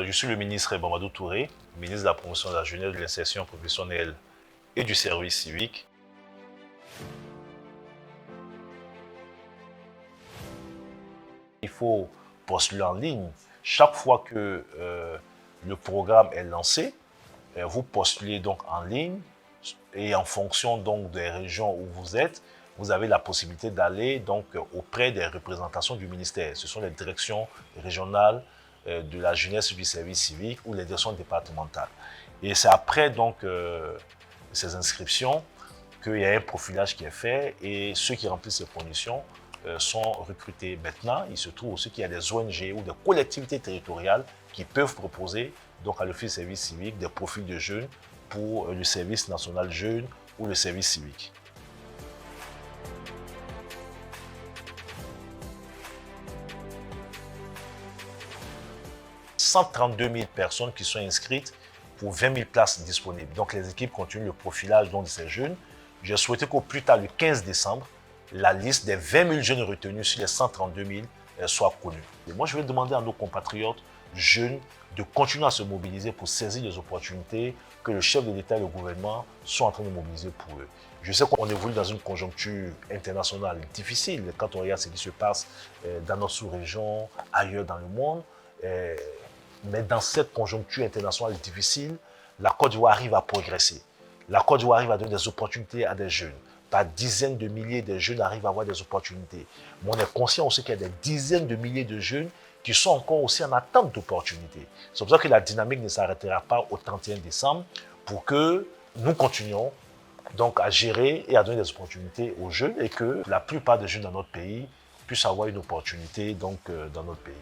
Je suis le ministre Mamadou Touré, ministre de la Promotion de la Jeunesse, de l'Insertion professionnelle et du Service civique. Il faut postuler en ligne. Chaque fois que le programme est lancé, vous postulez donc en ligne et en fonction donc des régions où vous êtes, vous avez la possibilité d'aller donc auprès des représentations du ministère. Ce sont les directions régionales de la jeunesse et du service civique ou les directions départementales. Et c'est après donc ces inscriptions qu'il y a un profilage qui est fait et ceux qui remplissent ces conditions sont recrutés. Maintenant, il se trouve aussi qu'il y a des ONG ou des collectivités territoriales qui peuvent proposer donc à l'Office de service civique des profils de jeunes pour le service national jeune ou le service civique. « 132 000 personnes qui sont inscrites pour 20 000 places disponibles. Donc les équipes continuent le profilage donc, de ces jeunes. J'ai souhaité qu'au plus tard, le 15 décembre, la liste des 20 000 jeunes retenus sur les 132 000 soit connue. Et moi, je vais demander à nos compatriotes jeunes de continuer à se mobiliser pour saisir les opportunités que le chef de l'État et le gouvernement sont en train de mobiliser pour eux. Je sais qu'on évolue dans une conjoncture internationale difficile quand on regarde ce qui se passe dans notre sous-région, ailleurs dans le monde. Mais dans cette conjoncture internationale difficile, la Côte d'Ivoire arrive à progresser. La Côte d'Ivoire arrive à donner des opportunités à des jeunes. Par dizaines de milliers de jeunes arrivent à avoir des opportunités. Mais on est conscient aussi qu'il y a des dizaines de milliers de jeunes qui sont encore aussi en attente d'opportunités. C'est pour ça que la dynamique ne s'arrêtera pas au 31 décembre pour que nous continuions donc à gérer et à donner des opportunités aux jeunes et que la plupart des jeunes dans notre pays puissent avoir une opportunité donc, dans notre pays.